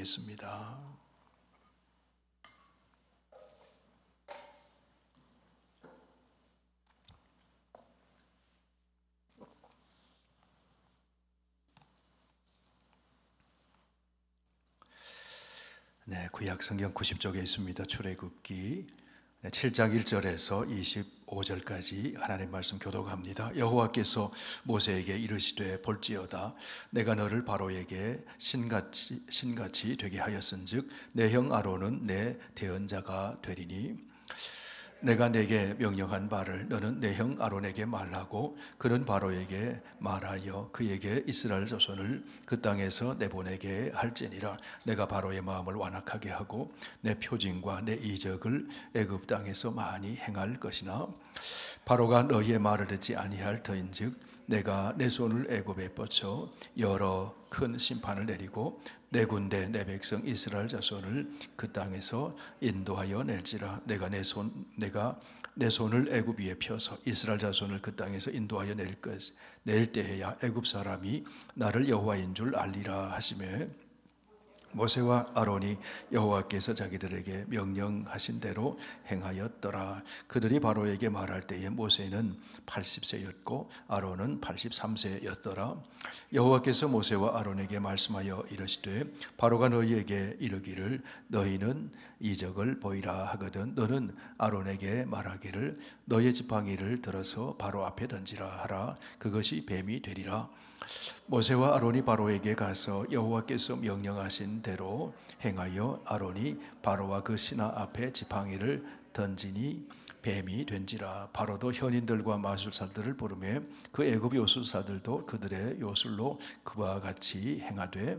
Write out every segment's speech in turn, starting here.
기도하겠습니다. 네, 구약 성경 90쪽에 있습니다. 출애굽기 7장 1절에서 25절까지 하나님 말씀 교독합니다. 여호와께서 모세에게 이르시되 볼지어다 내가 너를 바로에게 신같이 되게 하였은즉 내 형 아론은 내 대언자가 되리니 내가 내게 명령한 바를 너는 내 형 아론에게 말하고 그는 바로에게 말하여 그에게 이스라엘 자손을 그 땅에서 내보내게 할지니라. 내가 바로의 마음을 완악하게 하고 내 표징과 내 이적을 애굽 땅에서 많이 행할 것이나 바로가 너희의 말을 듣지 아니할 터인즉 내가 내 손을 애굽에 뻗쳐 여러 큰 심판을 내리고 내 군대 내 백성 이스라엘 자손을 그 땅에서 인도하여 낼지라. 내가 내 손을 애굽 위에 펴서 이스라엘 자손을 그 땅에서 인도하여 낼 때에야 애굽 사람이 나를 여호와인 줄 알리라 하시매 모세와 아론이 여호와께서 자기들에게 명령하신 대로 행하였더라. 그들이 바로에게 말할 때에 모세는 80세였고 아론은 83세였더라. 여호와께서 모세와 아론에게 말씀하여 이르시되 바로가 너희에게 이르기를 너희는 이적을 보이라 하거든 너는 아론에게 말하기를 너의 지팡이를 들어서 바로 앞에 던지라 하라. 그것이 뱀이 되리라. 모세와 아론이 바로에게 가서 여호와께서 명령하신 대로 행하여 아론이 바로와 그 신하 앞에 지팡이를 던지니 뱀이 된지라. 바로도 현인들과 마술사들을 부르매 그 애굽 요술사들도 그들의 요술로 그와 같이 행하되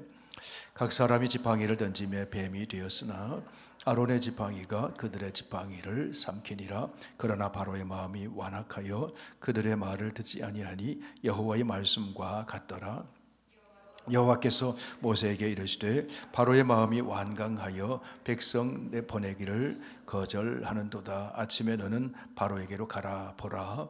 각 사람이 지팡이를 던지며 뱀이 되었으나 아론의 지팡이가 그들의 지팡이를 삼키니라. 그러나 바로의 마음이 완악하여 그들의 말을 듣지 아니하니 여호와의 말씀과 같더라. 여호와께서 모세에게 이르시되 바로의 마음이 완강하여 백성 보내기를 거절하는도다. 아침에 너는 바로에게로 가라. 보라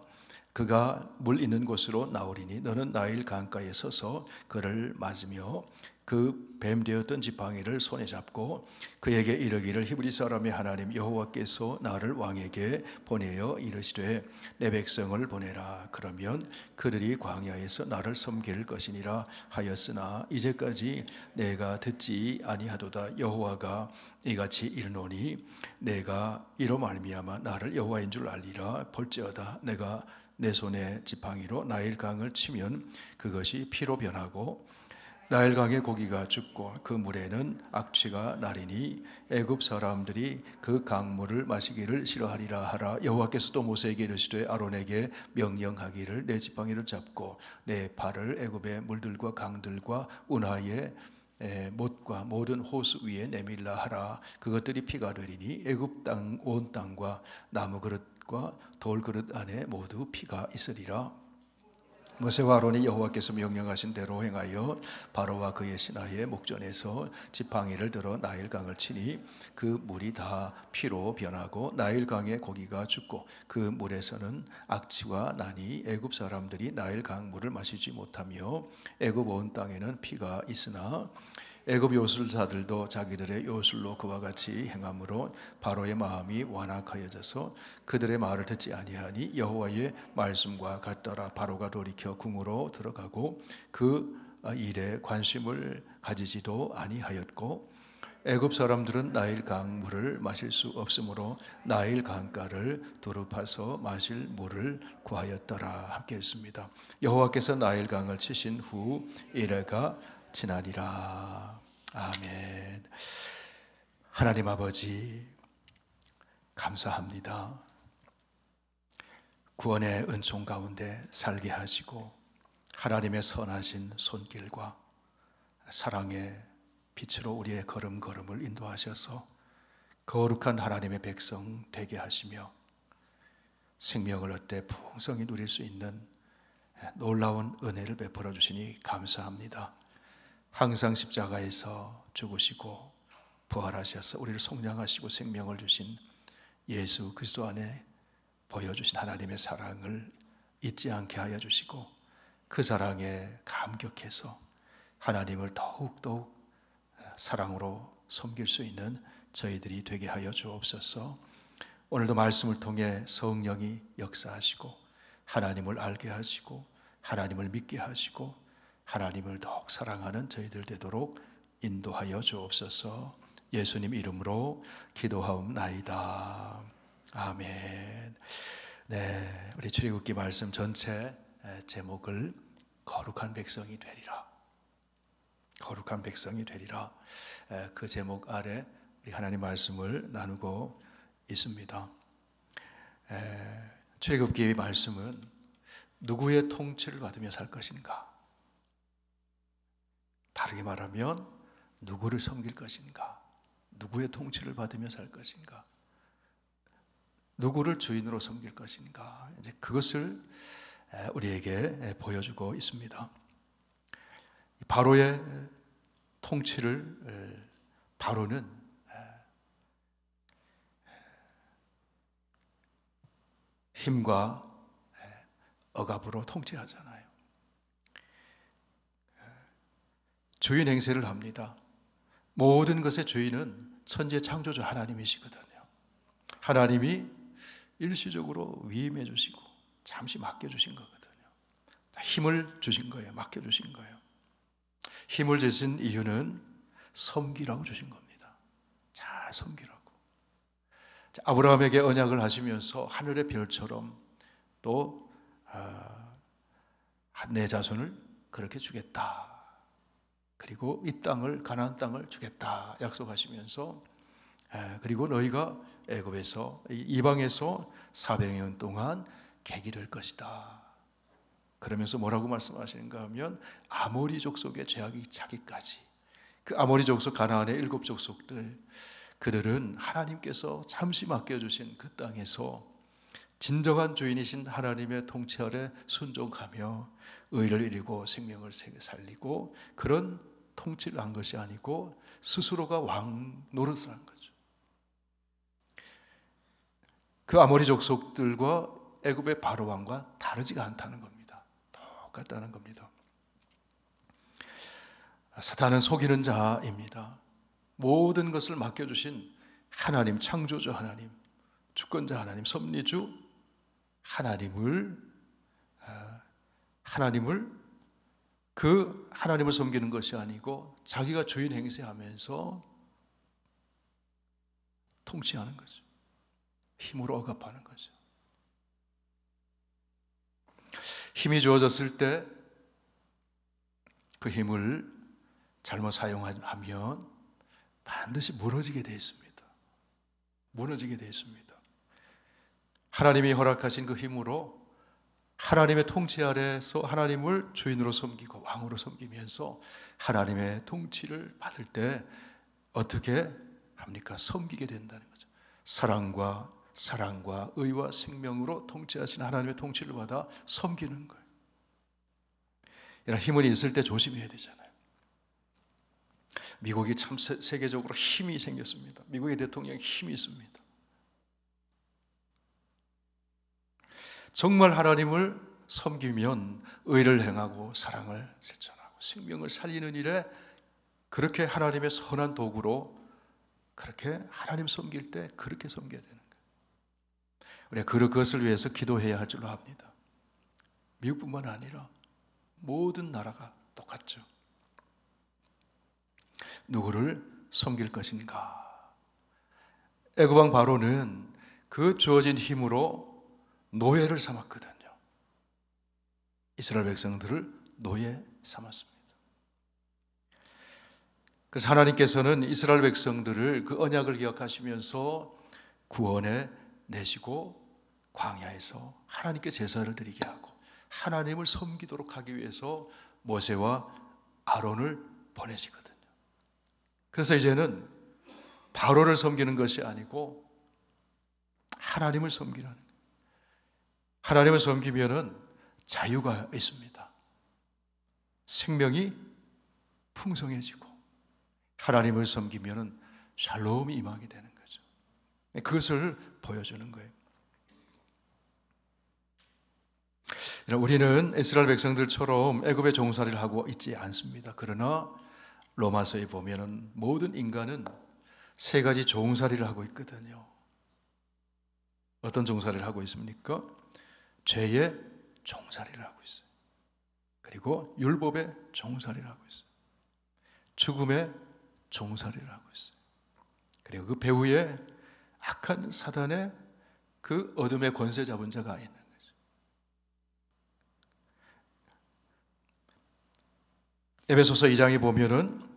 그가 물 있는 곳으로 나오리니 너는 나일 강가에 서서 그를 맞으며 그 뱀 되었던 지팡이를 손에 잡고 그에게 이르기를 히브리 사람의 하나님 여호와께서 나를 왕에게 보내어 이르시되 내 백성을 보내라. 그러면 그들이 광야에서 나를 섬길 것이니라 하였으나 이제까지 내가 듣지 아니하도다. 여호와가 이같이 이르노니 내가 이로 말미암아 나를 여호와인 줄 알리라. 볼지어다 내가 내 손에 지팡이로 나일 강을 치면 그것이 피로 변하고 나일강의 고기가 죽고 그 물에는 악취가 나리니 애굽 사람들이 그 강물을 마시기를 싫어하리라 하라. 여호와께서 또 모세에게 이르시되 아론에게 명령하기를 내 지팡이를 잡고 내 발을 애굽의 물들과 강들과 운하의 못과 모든 호수 위에 내밀라 하라. 그것들이 피가 되리니 애굽 땅 온 땅과 나무 그릇과 돌 그릇 안에 모두 피가 있으리라. 모세와 아론이 여호와께서 명령하신 대로 행하여 바로와 그의 신하의 목전에서 지팡이를 들어 나일강을 치니 그 물이 다 피로 변하고 나일강의 고기가 죽고 그 물에서는 악취가 나니 애굽 사람들이 나일강 물을 마시지 못하며 애굽 온 땅에는 피가 있으나 애굽 요술사들도 자기들의 요술로 그와 같이 행함으로 바로의 마음이 완악하여져서 그들의 말을 듣지 아니하니 여호와의 말씀과 같더라. 바로가 돌이켜 궁으로 들어가고 그 일에 관심을 가지지도 아니하였고 애굽 사람들은 나일 강물을 마실 수 없으므로 나일 강가를 두루 파서 마실 물을 구하였더라. 함께 읽습니다. 여호와께서 나일 강을 치신 후 이래가 지나리라. 아멘. 하나님 아버지 감사합니다. 구원의 은총 가운데 살게 하시고 하나님의 선하신 손길과 사랑의 빛으로 우리의 걸음걸음을 인도하셔서 거룩한 하나님의 백성 되게 하시며 생명을 얻되 풍성히 누릴 수 있는 놀라운 은혜를 베풀어 주시니 감사합니다. 항상 십자가에서 죽으시고 부활하셔서 우리를 속량하시고 생명을 주신 예수 그리스도 안에 보여주신 하나님의 사랑을 잊지 않게 하여 주시고 그 사랑에 감격해서 하나님을 더욱더욱 사랑으로 섬길 수 있는 저희들이 되게 하여 주옵소서. 오늘도 말씀을 통해 성령이 역사하시고 하나님을 알게 하시고 하나님을 믿게 하시고 하나님을 더욱 사랑하는 저희들 되도록 인도하여 주옵소서. 예수님 이름으로 기도하옵나이다. 아멘. 네, 우리 출애굽기 말씀 전체 제목을 거룩한 백성이 되리라. 거룩한 백성이 되리라. 그 제목 아래 우리 하나님 말씀을 나누고 있습니다. 출애굽기의 말씀은 누구의 통치를 받으며 살 것인가? 다르게 말하면 누구를 섬길 것인가? 누구의 통치를 받으며 살 것인가? 누구를 주인으로 섬길 것인가? 이제 그것을 우리에게 보여주고 있습니다. 바로의 통치를 바로는 힘과 억압으로 통치하잖아요. 주인 행세를 합니다. 모든 것의 주인은 천지 창조주 하나님이시거든요. 하나님이 일시적으로 위임해 주시고 잠시 맡겨주신 거거든요. 힘을 주신 거예요. 맡겨주신 거예요. 힘을 주신 이유는 섬기라고 주신 겁니다. 잘 섬기라고. 아브라함에게 언약을 하시면서 하늘의 별처럼 또 내 자손을 그렇게 주겠다. 그리고 이 땅을 가나안 땅을 주겠다 약속하시면서 그리고 너희가 애굽에서 이방에서 400년 동안 객이 될 것이다. 그러면서 뭐라고 말씀하시는가 하면 아모리 족속의 죄악이 차기까지 그 아모리 족속 가나안의 7 족속들 그들은 하나님께서 잠시 맡겨주신 그 땅에서 진정한 주인이신 하나님의 통치 아래 순종하며 의를 이루고 생명을 살리고 그런 통치를 한 것이 아니고 스스로가 왕 노릇을 한 거죠. 그 아모리 족속들과 애굽의 바로 왕과 다르지가 않다는 겁니다. 똑같다는 겁니다. 사탄은 속이는 자입니다. 모든 것을 맡겨주신 하나님, 창조주 하나님, 주권자 하나님, 섭리주 하나님을 섬기는 것이 아니고 자기가 주인 행세하면서 통치하는 거죠. 힘으로 억압하는 거죠. 힘이 주어졌을 때 그 힘을 잘못 사용하면 반드시 무너지게 되어 있습니다. 무너지게 되어 있습니다. 하나님이 허락하신 그 힘으로 하나님의 통치 아래서 하나님을 주인으로 섬기고 왕으로 섬기면서 하나님의 통치를 받을 때 어떻게 합니까? 섬기게 된다는 거죠. 사랑과 의와 생명으로 통치하신 하나님의 통치를 받아 섬기는 거예요. 이런 힘은 있을 때 조심해야 되잖아요. 미국이 참 세계적으로 힘이 생겼습니다. 미국의 대통령이 힘이 있습니다. 정말 하나님을 섬기면 의를 행하고 사랑을 실천하고 생명을 살리는 일에 그렇게 하나님의 선한 도구로 그렇게 하나님 섬길 때 그렇게 섬겨야 되는 거예요. 우리가 그것을 위해서 기도해야 할 줄로 압니다. 미국뿐만 아니라 모든 나라가 똑같죠. 누구를 섬길 것인가? 애굽 왕 바로는 그 주어진 힘으로 노예를 삼았거든요. 이스라엘 백성들을 노예 삼았습니다. 그래서 하나님께서는 이스라엘 백성들을 그 언약을 기억하시면서 구원해 내시고 광야에서 하나님께 제사를 드리게 하고 하나님을 섬기도록 하기 위해서 모세와 아론을 보내시거든요. 그래서 이제는 바로를 섬기는 것이 아니고 하나님을 섬기라는 거예요. 하나님을 섬기면은 자유가 있습니다. 생명이 풍성해지고 하나님을 섬기면은 샬롬이 임하게 되는 거죠. 그것을 보여주는 거예요. 우리는 이스라엘 백성들처럼 애굽의 종살이를 하고 있지 않습니다. 그러나 로마서에 보면은 모든 인간은 세 가지 종살이를 하고 있거든요. 어떤 종살이를 하고 있습니까? 죄의 종살이를 하고 있어요. 그리고 율법의 종살이를 하고 있어요. 죽음의 종살이를 하고 있어요. 그리고 그 배후에 악한 사단의 그 어둠의 권세 잡은 자가 있는 거죠. 에베소서 2장에 보면은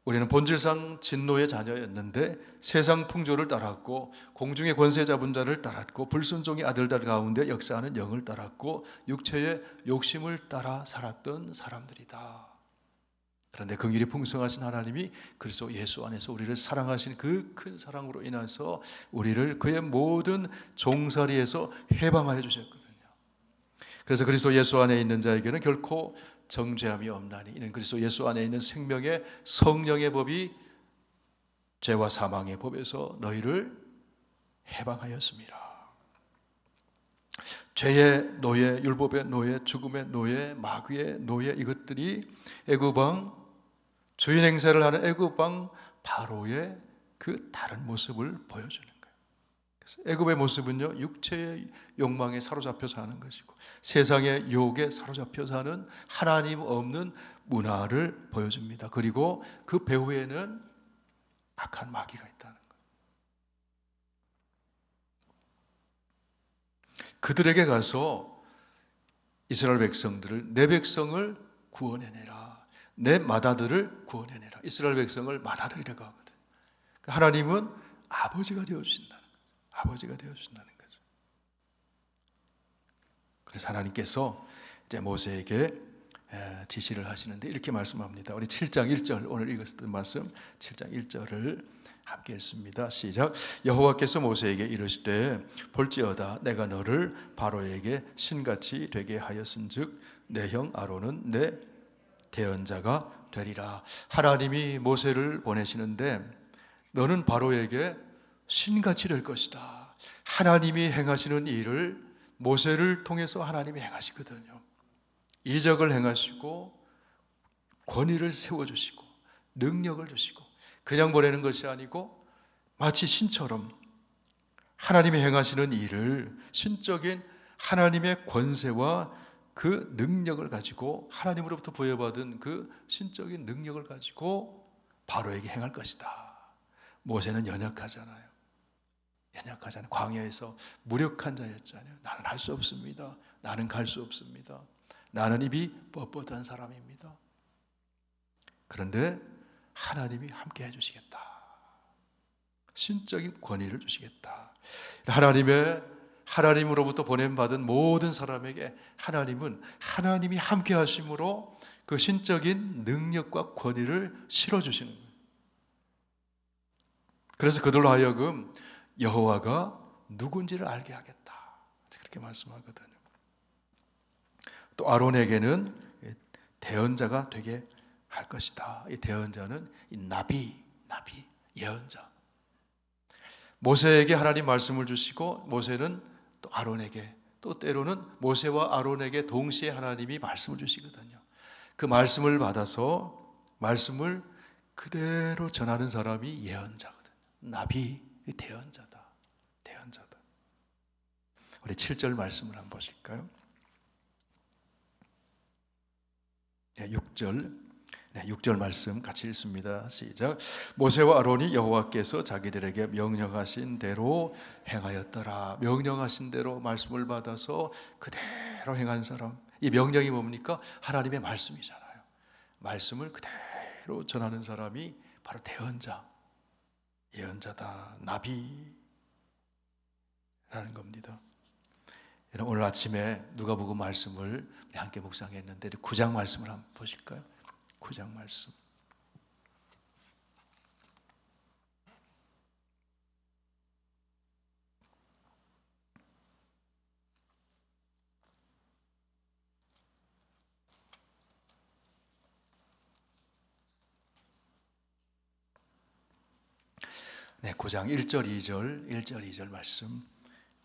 우리는 본질상 진노의 자녀였는데 세상 풍조를 따랐고 공중의 권세 잡은 자를 따랐고 불순종의 아들들 가운데 역사하는 영을 따랐고 육체의 욕심을 따라 살았던 사람들이다. 그런데 긍휼이 풍성하신 하나님이 그리스도 예수 안에서 우리를 사랑하신 그 큰 사랑으로 인해서 우리를 그의 모든 종살이에서 해방하여 주셨거든요. 그래서 그리스도 예수 안에 있는 자에게는 결코 정죄함이 없나니 이는 그리스도 예수 안에 있는 생명의 성령의 법이 죄와 사망의 법에서 너희를 해방하였습니다. 죄의 노예, 율법의 노예, 죽음의 노예, 마귀의 노예, 이것들이 애굽 왕, 주인 행세를 하는 애굽 왕 바로의 그 다른 모습을 보여주는 거예요. 그래서 애굽의 모습은요, 육체의 욕망에 사로잡혀 사는 것이고 세상의 유혹에 사로잡혀 사는 하나님 없는 문화를 보여줍니다. 그리고 그 배후에는 악한 마귀가 있다는 거예요. 그들에게 가서 이스라엘 백성들을, 내 백성을 구원해내라, 내 맏아들을 구원해내라, 이스라엘 백성을 맏아들이라고 하거든요. 하나님은 아버지가 되어주신다는 거죠. 아버지가 되어주신다는 거죠. 그래서 하나님께서 이제 모세에게 지시를 하시는데 이렇게 말씀합니다. 우리 7장 1절, 오늘 읽었던 말씀 7장 1절을 함께 읽습니다. 시작. 여호와께서 모세에게 이르시되 볼지어다 내가 너를 바로에게 신같이 되게 하였은즉 내 형 아론은 내 대언자가 되리라. 하나님이 모세를 보내시는데 너는 바로에게 신같이 될 것이다. 하나님이 행하시는 일을 모세를 통해서 하나님이 행하시거든요. 이적을 행하시고 권위를 세워주시고 능력을 주시고 그냥 보내는 것이 아니고 마치 신처럼 하나님이 행하시는 일을 신적인 하나님의 권세와 그 능력을 가지고 하나님으로부터 부여받은 그 신적인 능력을 가지고 바로에게 행할 것이다. 모세는 연약하잖아요. 연약하잖아요. 광야에서 무력한 자였잖아요. 나는 할 수 없습니다. 나는 갈 수 없습니다. 나는 입이 뻣뻣한 사람입니다. 그런데 하나님이 함께 해주시겠다. 신적인 권위를 주시겠다. 하나님으로부터 보냄받은 모든 사람에게 하나님은 하나님이 함께 하심으로 그 신적인 능력과 권위를 실어주시는 거예요. 그래서 그들로 하여금 여호와가 누군지를 알게 하겠다. 그렇게 말씀하거든요. 또 아론에게는 대언자가 되게 할 것이다. 이 대언자는 이 나비, 예언자. 모세에게 하나님 말씀을 주시고 모세는 또 아론에게, 또 때로는 모세와 아론에게 동시에 하나님이 말씀을 주시거든요. 그 말씀을 받아서 말씀을 그대로 전하는 사람이 예언자거든요. 나비, 대언자다. 우리 7절 말씀을 한번 보실까요? 6절 말씀 같이 읽습니다. 시작. 모세와 아론이 여호와께서 자기들에게 명령하신 대로 행하였더라. 명령하신 대로 말씀을 받아서 그대로 행한 사람. 이 명령이 뭡니까? 하나님의 말씀이잖아요. 말씀을 그대로 전하는 사람이 바로 대언자, 예언자다, 나비라는 겁니다. 오늘 아침에 누가복음 말씀을 함께 묵상했는데 9장 말씀을 한번 보실까요? 9장 말씀. 네, 9장 1절 2절 말씀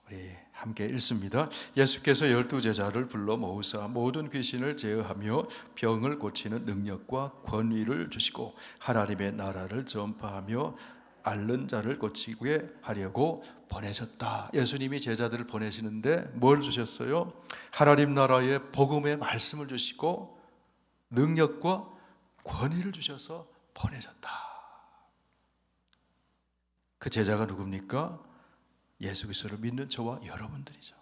우리 함께 읽습니다. 예수께서 12제자를 불러 모으사 모든 귀신을 제어하며 병을 고치는 능력과 권위를 주시고 하나님의 나라를 전파하며 앓는 자를 고치게 하려고 보내셨다. 예수님이 제자들을 보내시는데 뭘 주셨어요? 하나님 나라의 복음의 말씀을 주시고 능력과 권위를 주셔서 보내셨다. 그 제자가 누굽니까? 예수 그리스도를 믿는 저와 여러분들이죠.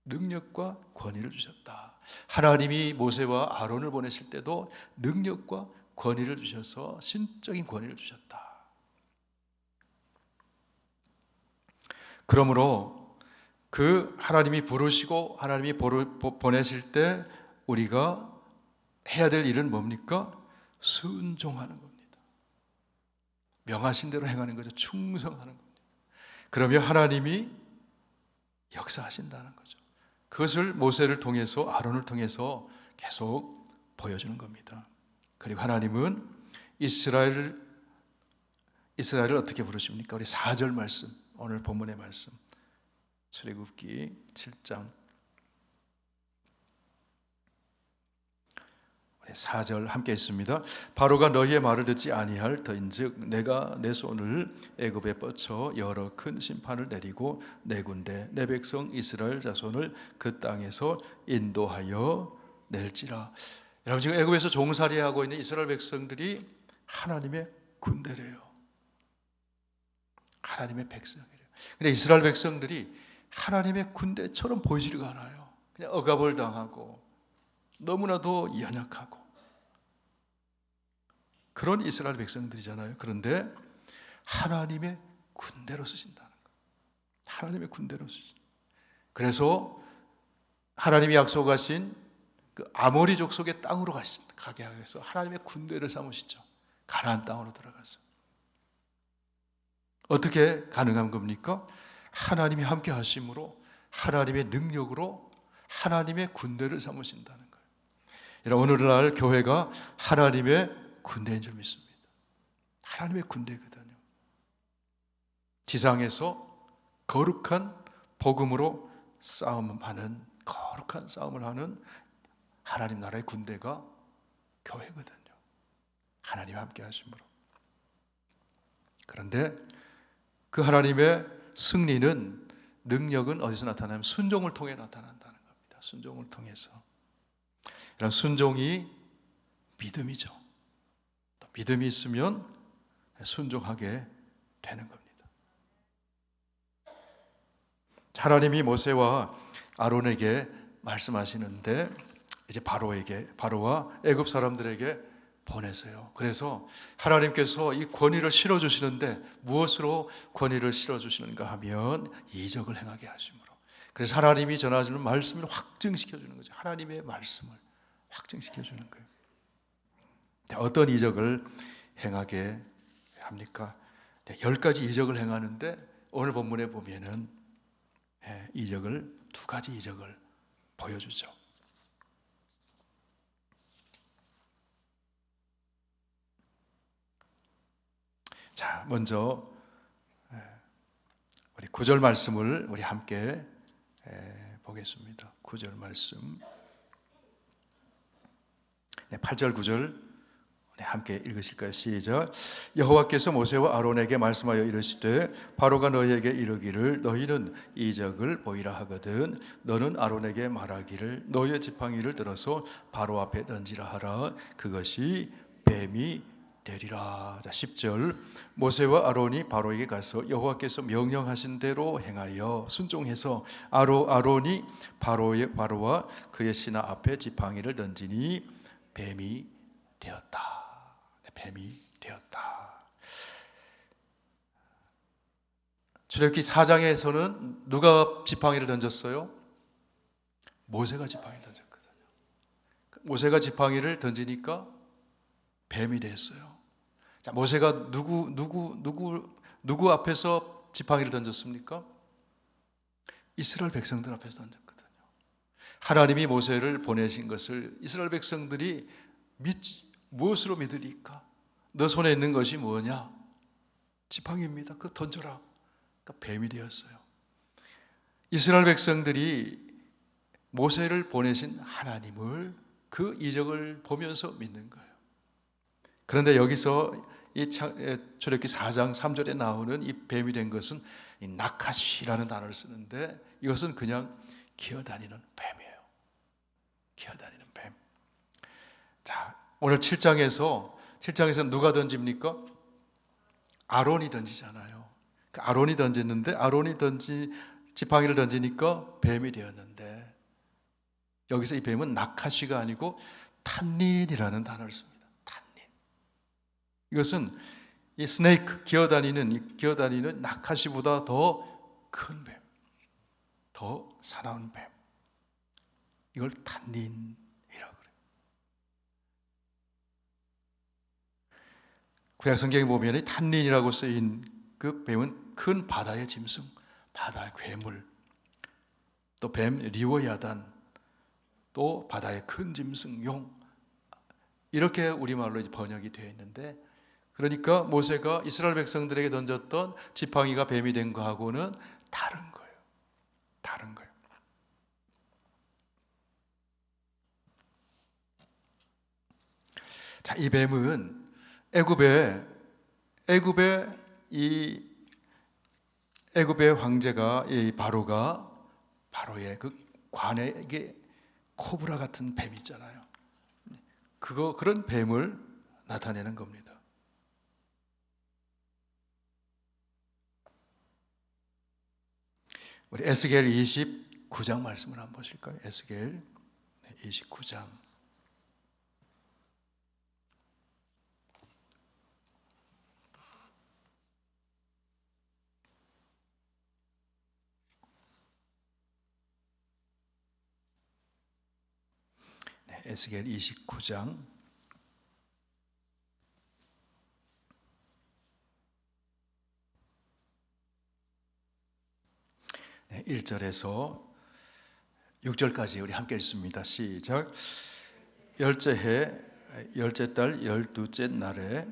능력과 권위를 주셨다. 하나님이 모세와 아론을 보내실 때도 능력과 권위를 주셔서 신적인 권위를 주셨다. 그러므로 그 하나님이 부르시고 하나님이 보내실 때 우리가 해야 될 일은 뭡니까? 순종하는 겁니다. 명하신 대로 행하는 거죠. 충성하는 겁니다. 그러면 하나님이 역사하신다는 거죠. 그것을 모세를 통해서 아론을 통해서 계속 보여주는 겁니다. 그리고 하나님은 이스라엘을 어떻게 부르십니까? 우리 4절 말씀, 오늘 본문의 말씀 출애굽기 7장 4절 함께 있습니다. 바로가 너희의 말을 듣지 아니할 터인즉 내가 내 손을 애굽에 뻗쳐 여러 큰 심판을 내리고 내 군대 내 백성 이스라엘 자손을 그 땅에서 인도하여 낼지라. 여러분, 지금 애굽에서 종살이하고 있는 이스라엘 백성들이 하나님의 군대래요. 하나님의 백성이래요. 근데 이스라엘 백성들이 하나님의 군대처럼 보이지가 않아요. 그냥 억압을 당하고 너무나도 연약하고 그런 이스라엘 백성들이잖아요. 그런데 하나님의 군대로 쓰신다는 거예요. 하나님의 군대로 쓰신. 그래서 하나님이 약속하신 그 아모리 족속의 땅으로 가게 하셔서 하나님의 군대를 삼으시죠. 가나안 땅으로 들어가서. 어떻게 가능한 겁니까? 하나님이 함께 하심으로 하나님의 능력으로 하나님의 군대를 삼으신다는 거예요. 여러분, 오늘날 교회가 하나님의 군대인 줄 믿습니다. 하나님의 군대거든요. 지상에서 거룩한 복음으로 거룩한 싸움을 하는 하나님 나라의 군대가 교회거든요. 하나님 함께 하심으로. 그런데 그 하나님의 승리는, 능력은 어디서 나타나면 순종을 통해 나타난다는 겁니다. 순종을 통해서. 이런 순종이 믿음이죠. 또 믿음이 있으면 순종하게 되는 겁니다. 하나님이 모세와 아론에게 말씀하시는데 이제 바로와 애굽 사람들에게 보내세요. 그래서 하나님께서 이 권위를 실어주시는데 무엇으로 권위를 실어주시는가 하면 이적을 행하게 하심으로. 그래서 하나님이 전하시는 말씀을 확증시켜주는 거죠. 하나님의 말씀을 확증시켜주는 거예요. 어떤 이적을 행하게 합니까? 10가지 이적을 행하는데 오늘 본문에 보면은 이적을 2가지 이적을 보여주죠. 자, 먼저 우리 9절 말씀을 우리 함께 보겠습니다. 9절 말씀. 8절 9절 함께 읽으실까요? 시작. 여호와께서 모세와 아론에게 말씀하여 이르시되 바로가 너희에게 이르기를 너희는 이적을 보이라 하거든 너는 아론에게 말하기를 너희의 지팡이를 들어서 바로 앞에 던지라 하라. 그것이 뱀이 되리라. 자, 10절. 모세와 아론이 바로에게 가서 여호와께서 명령하신 대로 행하여 순종해서 아론이 바로와 그의 신하 앞에 지팡이를 던지니 뱀이 되었다. 뱀이 되었다. 출애굽기 4장에서는 누가 지팡이를 던졌어요? 모세가 지팡이를 던졌거든요. 모세가 지팡이를 던지니까 뱀이 됐어요. 자, 모세가 누구 앞에서 지팡이를 던졌습니까? 이스라엘 백성들 앞에서 던졌거든요. 하나님이 모세를 보내신 것을 이스라엘 백성들이 무엇으로 믿으리까? 너 손에 있는 것이 뭐냐? 지팡이입니다. 그거 던져라. 그러니까 뱀이 되었어요. 이스라엘 백성들이 모세를 보내신 하나님을 그 이적을 보면서 믿는 거예요. 그런데 여기서 이 출애굽기 4장 3절에 나오는 이 뱀이 된 것은 이 나카시라는 단어를 쓰는데 이것은 그냥 기어다니는 뱀이에요. 기어다니는 뱀. 자, 오늘 7장에서 누가 던집니까? 아론이 던지잖아요. 아론이 던졌는데 지팡이를 던지니까 뱀이 되었는데 여기서 이 뱀은 나카시가 아니고 탄닌이라는 단어를 씁니다. 탄닌. 이것은 이 스네이크 기어다니는 나카시보다 더 큰 뱀, 더 사나운 뱀. 이걸 탄닌이라고 그래요. 구약 성경에 보면 이 탄닌이라고 쓰인 그 뱀은 큰 바다의 짐승, 바다의 괴물, 또 뱀 리워야단, 또 바다의 큰 짐승 용, 이렇게 우리말로 번역이 되어 있는데, 그러니까 모세가 이스라엘 백성들에게 던졌던 지팡이가 뱀이 된 거하고는 다른 거예요. 다른 거예요. 자, 이 뱀은 애굽의 황제가 이 바로의 그 관에 이게 코브라 같은 뱀 있잖아요. 그런 뱀을 나타내는 겁니다. 우리 에스겔 29장 말씀을 한번 보실까요? 에스겔 29장. 에스겔 29장 1절에서 6절까지 우리 함께 읽습니다. 시작. 열째 해 열째 달 12째 날에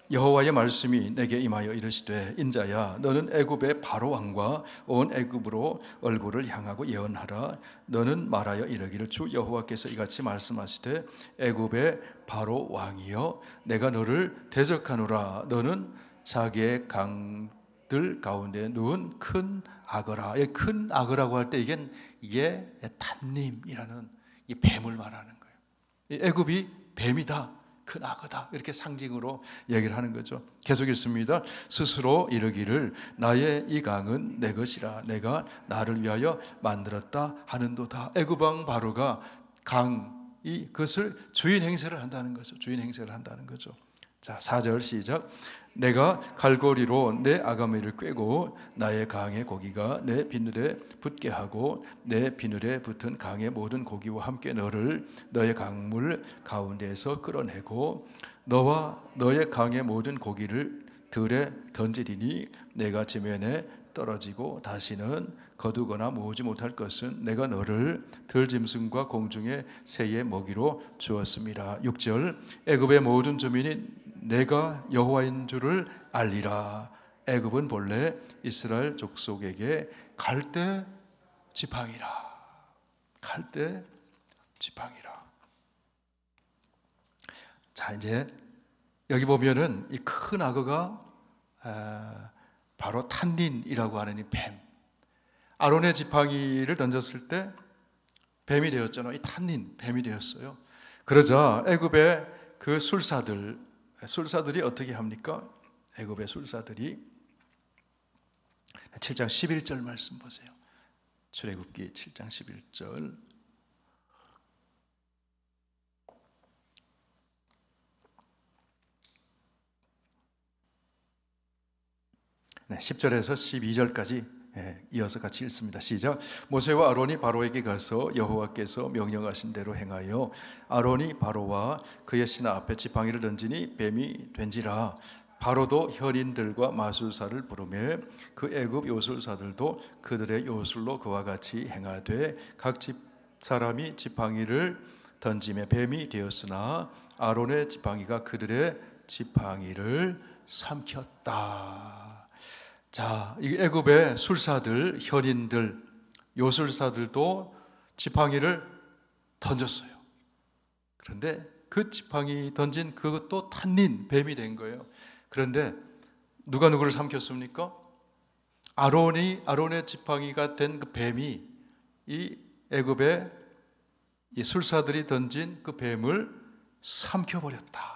여호와의 말씀이 내게 임하여 이르시되 인자야 너는 애굽의 바로 왕과 온 애굽으로 얼굴을 향하고 예언하라. 너는 말하여 이르기를 주 여호와께서 이같이 말씀하시되 애굽의 바로 왕이여 내가 너를 대적하노라. 너는 자기의 강들 가운데 누운 큰 악어라. 큰 악어라고 할 때 이게 탄님이라는 이 뱀을 말하는 거예요. 애굽이 뱀이다, 큰 악어다, 이렇게 상징으로 얘기를 하는 거죠. 계속 읽습니다. 스스로 이르기를 나의 이 강은 내 것이라 내가 나를 위하여 만들었다 하는도다. 애굽 왕 바로가 그것을 주인 행세를 한다는 거죠. 주인 행세를 한다는 거죠. 자, 4절 시작. 내가 갈고리로 내 아가미를 꿰고 나의 강의 고기가 내 비늘에 붙게 하고 내 비늘에 붙은 강의 모든 고기와 함께 너의 강물 가운데에서 끌어내고 너와 너의 강의 모든 고기를 들에 던지리니 내가 지면에 떨어지고 다시는 거두거나 모으지 못할 것은 내가 너를 들짐승과 공중의 새의 먹이로 주었습니다. 6절 애굽의 모든 주민이 내가 여호와인 줄을 알리라. 애굽은 본래 이스라엘 족속에게 갈대 지팡이라. 갈대 지팡이라. 자, 이제 여기 보면은 이 큰 악어가 바로 탄닌이라고 하는 이 뱀. 아론의 지팡이를 던졌을 때 뱀이 되었잖아요. 이 탄닌 뱀이 되었어요. 그러자 애굽의 그 술사들이 어떻게 합니까? 애굽의 술사들이 7장 11절 말씀 보세요. 출애굽기 7장 11절. 네, 10절에서 12절까지 이어서 같이 읽습니다. 시작. 모세와 아론이 바로에게 가서 여호와께서 명령하신 대로 행하여 아론이 바로와 그의 신하 앞에 지팡이를 던지니 뱀이 된지라. 바로도 현인들과 마술사를 부르매 그 애굽 요술사들도 그들의 요술로 그와 같이 행하되 각 집 사람이 지팡이를 던짐에 뱀이 되었으나 아론의 지팡이가 그들의 지팡이를 삼켰다. 자, 이 애굽의 술사들, 현인들, 요술사들도 지팡이를 던졌어요. 그런데 그 지팡이 던진 그것도 탄닌 뱀이 된 거예요. 그런데 누가 누구를 삼켰습니까? 아론의 지팡이가 된 그 뱀이 이 애굽의 이 술사들이 던진 그 뱀을 삼켜버렸다.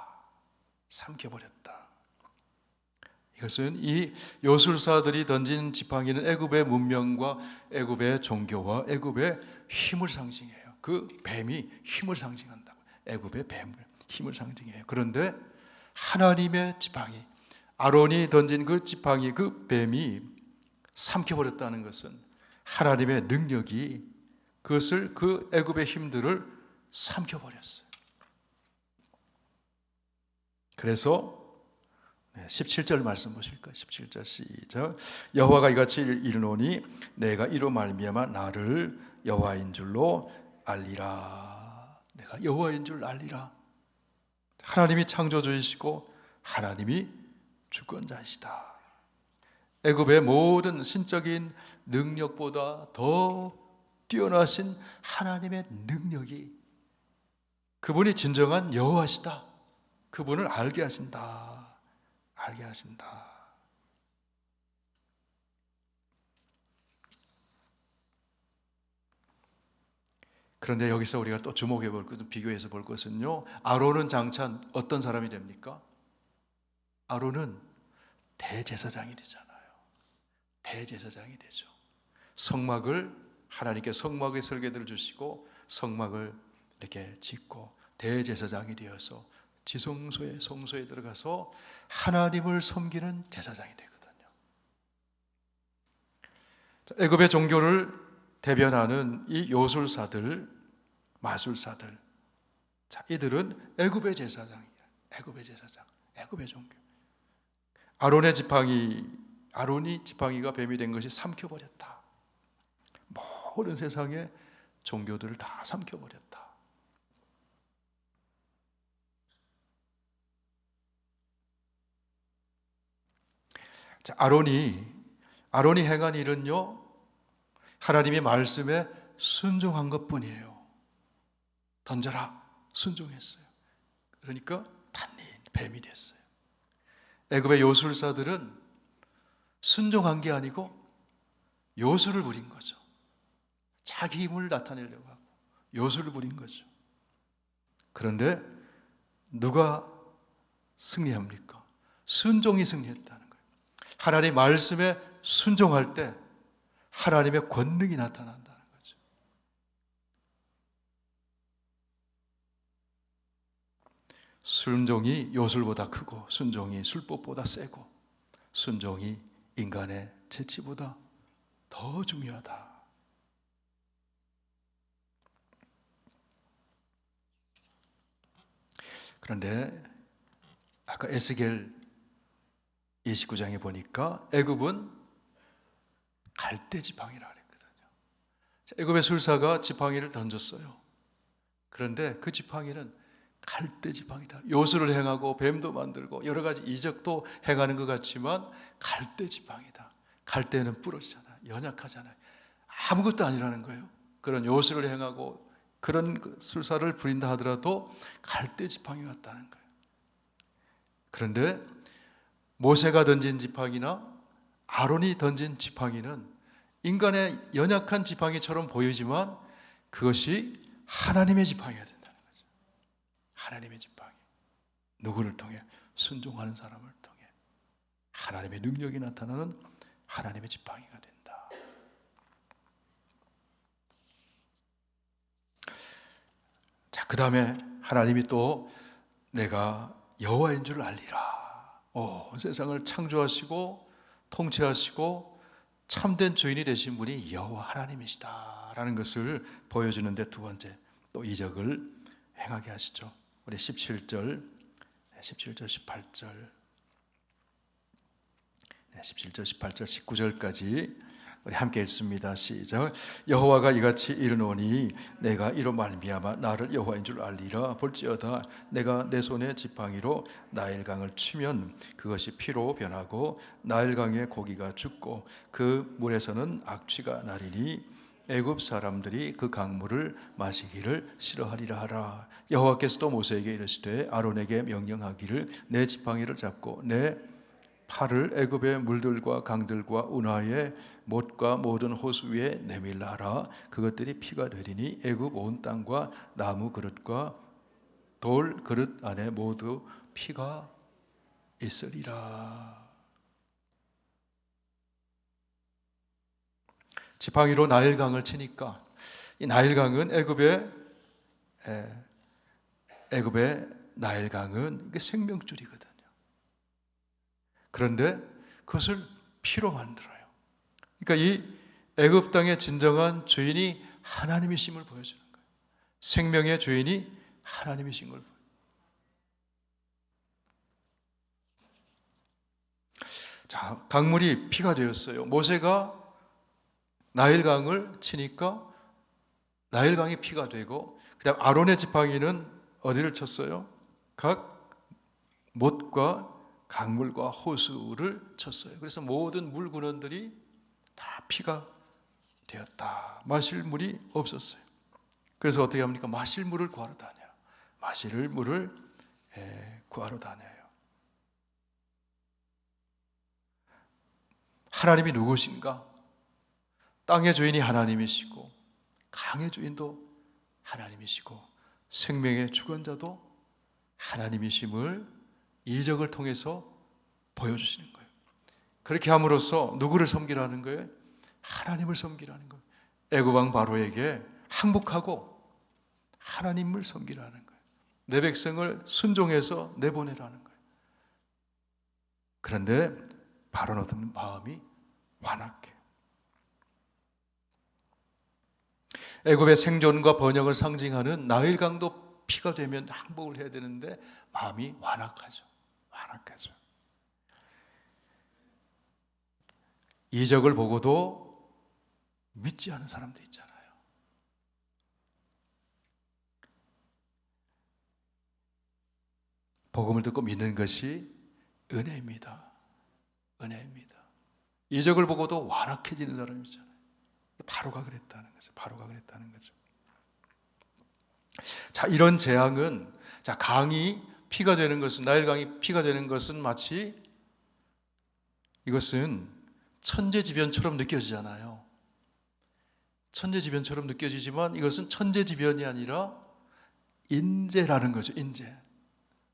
이것은 이 요술사들이 던진 지팡이는 애굽의 문명과 애굽의 종교와 애굽의 힘을 상징해요. 그 뱀이 힘을 상징한다고. 애굽의 뱀을 힘을 상징해요. 그런데 하나님의 지팡이, 아론이 던진 그 지팡이, 그 뱀이 삼켜버렸다는 것은 하나님의 능력이 그것을, 그 애굽의 힘들을 삼켜버렸어요. 그래서 17절 말씀 보실까요? 17절 시작. 여호와가 이같이 이르노니 내가 이로 말미암아 나를 여호와인 줄로 알리라. 내가 여호와인 줄 알리라. 하나님이 창조주이시고 하나님이 주권자이시다. 애굽의 모든 신적인 능력보다 더 뛰어나신 하나님의 능력이, 그분이 진정한 여호와시다. 그분을 알게 하신다. 그런데 여기서 우리가 또 주목해 볼 것은, 비교해서 볼 것은요, 아론은 장차 어떤 사람이 됩니까? 아론은 대제사장이 되잖아요. 대제사장이 되죠. 하나님께 성막의 설계들을 주시고 성막을 이렇게 짓고 대제사장이 되어서 지성소에, 성소에 들어가서 하나님을 섬기는 제사장이 되거든요. 애굽의 종교를 대변하는 이 요술사들, 마술사들, 이들은 애굽의 제사장이에요. 애굽의 제사장, 애굽의 종교. 아론이 지팡이가 뱀이 된 것이 삼켜버렸다. 모든 세상의 종교들을 다 삼켜버렸다. 자, 아론이 행한 일은요, 하나님의 말씀에 순종한 것뿐이에요. 던져라, 순종했어요. 그러니까 탄닌, 뱀이 됐어요. 애굽의 요술사들은 순종한 게 아니고 요술을 부린 거죠. 자기 힘을 나타내려고 하고 요술을 부린 거죠. 그런데 누가 승리합니까? 순종이 승리했다는 거예요. 하나님의 말씀에 순종할 때 하나님의 권능이 나타난다는 거죠. 순종이 요술보다 크고, 순종이 술법보다 세고, 순종이 인간의 재치보다 더 중요하다. 그런데 아까 에스겔 29장에 보니까 애굽은 갈대 지팡이라 그랬거든요. 애굽의 술사가 지팡이를 던졌어요. 그런데 그 지팡이는 갈대 지팡이다. 요술을 행하고 뱀도 만들고 여러 가지 이적도 행하는 것 같지만 갈대 지팡이다. 갈대는 부러지잖아요. 연약하잖아요. 아무것도 아니라는 거예요. 그런 요술을 행하고 그런 술사를 부린다 하더라도 갈대 지팡이 같다는 거예요. 그런데 모세가 던진 지팡이나 아론이 던진 지팡이는 인간의 연약한 지팡이처럼 보이지만 그것이 하나님의 지팡이가 된다는 거죠. 하나님의 지팡이. 누구를 통해? 순종하는 사람을 통해 하나님의 능력이 나타나는 하나님의 지팡이가 된다. 자, 그 다음에 하나님이 또 내가 여호와인 줄 알리라. 세상을 창조하시고 통치하시고 참된 주인이 되신 분이 여호와 하나님이시다라는 것을 보여주는데, 두 번째 또 이적을 행하게 하시죠. 우리 17절, 18절, 19절까지 우리 함께 읽습니다. 시작. 여호와가 이같이 이르노니 내가 이로 말미암아 나를 여호와인 줄 알리라. 볼지어다 내가 내 손에 지팡이로 나일강을 치면 그것이 피로 변하고 나일강의 고기가 죽고 그 물에서는 악취가 나리니 애굽 사람들이 그 강물을 마시기를 싫어하리라 하라. 여호와께서도 모세에게 이르시되 아론에게 명령하기를 내 지팡이를 잡고 내 팔을 애굽의 물들과 강들과 운하의 못과 모든 호수 위에 내밀라 하라. 그것들이 피가 되리니 애굽 온 땅과 나무 그릇과 돌 그릇 안에 모두 피가 있으리라. 지팡이로 나일강을 치니까 이 나일강은 애굽의 나일강은 이게 생명줄이거든요. 그런데 그것을 피로 만들어요. 그러니까 이 애굽 땅의 진정한 주인이 하나님이심을 보여주는 거예요. 생명의 주인이 하나님이신 걸 보여요. 자, 강물이 피가 되었어요. 모세가 나일강을 치니까 나일강이 피가 되고, 그다음 아론의 지팡이는 어디를 쳤어요? 각 못과 강물과 호수를 쳤어요. 그래서 모든 물 근원들이 다 피가 되었다. 마실 물이 없었어요. 그래서 어떻게 합니까? 마실 물을 구하러 다녀요. 마실 물을 구하러 다녀요. 하나님이 누구신가? 땅의 주인이 하나님이시고 강의 주인도 하나님이시고 생명의 주권자도 하나님이심을 이적을 통해서 보여주시는 거예요. 그렇게 함으로써 누구를 섬기라는 거예요? 하나님을 섬기라는 거예요. 애굽 왕 바로에게 항복하고 하나님을 섬기라는 거예요. 내 백성을 순종해서 내보내라는 거예요. 그런데 바로는 마음이 완악해요. 애굽의 생존과 번영을 상징하는 나일강도 피가 되면 항복을 해야 되는데 마음이 완악하죠. 완악하죠. 이적을 보고도 믿지 않은 사람도 있잖아요. 복음을 듣고 믿는 것이 은혜입니다. 은혜입니다. 이적을 보고도 완악해지는 사람이 있잖아요. 바로가 그랬다는 거죠. 바로가 그랬다는 거죠. 자, 이런 재앙은, 자, 강이 피가 되는 것은, 나일강이 피가 되는 것은 마치 이것은 천재지변처럼 느껴지잖아요. 천재지변처럼 느껴지지만 이것은 천재지변이 아니라 인재라는 거죠. 인재.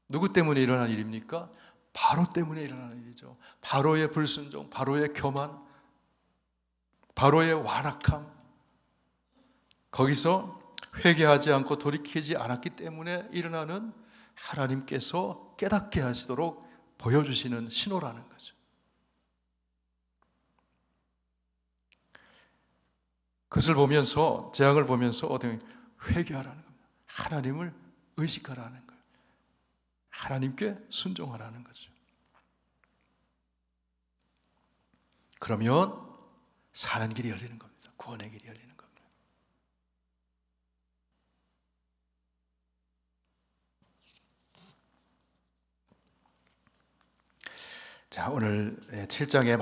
누구 때문에 일어난 일입니까? 바로 때문에 일어나는 일이죠. 바로의 불순종, 바로의 교만, 바로의 완악함, 거기서 회개하지 않고 돌이키지 않았기 때문에 일어나는 하나님께서 깨닫게 하시도록 보여주시는 신호라는 거죠. 그것을 보면서, 재앙을 보면서 어떻게 회개하라는 겁니다. 하나님을 의식하라는 거예요. 하나님께 순종하라는 거죠. 그러면 사는 길이 열리는 겁니다. 구원의 길이 열리는 겁니다. 자, 오늘 7장의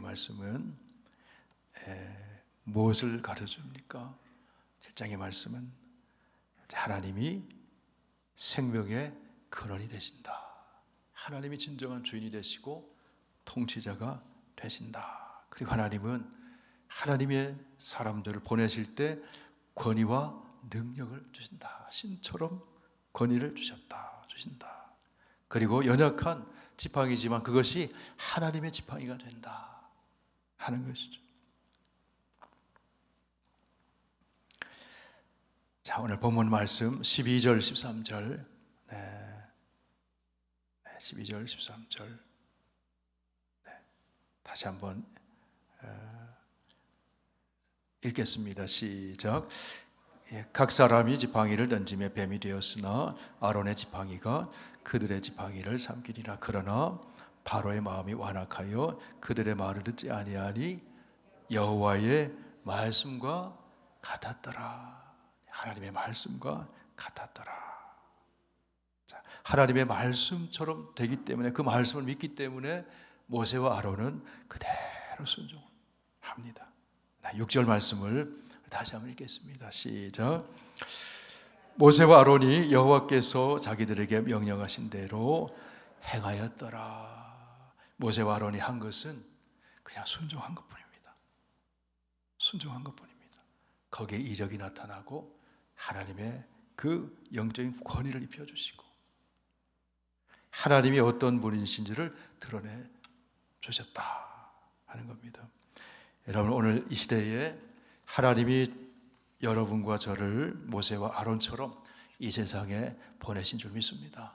말씀은 무엇을 가르쳐줍니까? 7장의 말씀은 하나님이 생명의 근원이 되신다. 하나님이 진정한 주인이 되시고 통치자가 되신다. 그리고 하나님은 하나님의 사람들을 보내실 때 권위와 능력을 주신다. 신처럼 권위를 주신다. 그리고 연약한 지팡이지만 그것이 하나님의 지팡이가 된다 하는 것이죠. 자, 오늘 본문 말씀 12절 13절 12절 13절 다시 한번 읽겠습니다. 시작. 각 사람이 지팡이를 던지며 뱀이 되었으나 아론의 지팡이가 그들의 지팡이를 삼키리라. 그러나 바로의 마음이 완악하여 그들의 말을 듣지 아니하니 여호와의 말씀과 같았더라. 하나님의 말씀과 같았더라. 자, 하나님의 말씀처럼 되기 때문에, 그 말씀을 믿기 때문에 모세와 아론은 그대로 순종합니다. 6절 말씀을 다시 한번 읽겠습니다. 시작. 모세와 아론이 여호와께서 자기들에게 명령하신 대로 행하였더라. 모세와 아론이 한 것은 그냥 순종한 것뿐입니다. 순종한 것뿐입니다. 거기에 이적이 나타나고 하나님의 그 영적인 권위를 입혀주시고 하나님이 어떤 분이신지를 드러내 주셨다 하는 겁니다. 여러분, 오늘 이 시대에 하나님이 여러분과 저를 모세와 아론처럼 이 세상에 보내신 줄 믿습니다.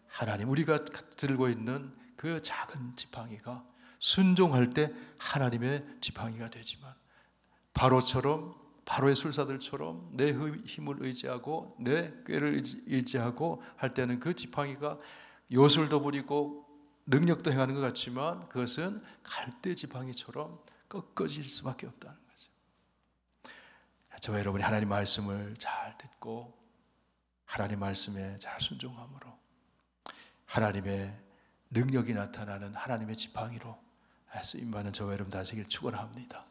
하나님, 우리가 들고 있는 그 작은 지팡이가 순종할 때 하나님의 지팡이가 되지만 바로처럼, 바로의 술사들처럼 내 힘을 의지하고 내 꾀를 의지하고 할 때는 그 지팡이가 요술도 부리고 능력도 행하는 것 같지만 그것은 갈대 지팡이처럼 꺾어질 수밖에 없다는 거죠. 저와 여러분이 하나님 말씀을 잘 듣고 하나님 말씀에 잘 순종함으로 하나님의 능력이 나타나는 하나님의 지팡이로 쓰임받는 저와 여러분 되시길 축원합니다.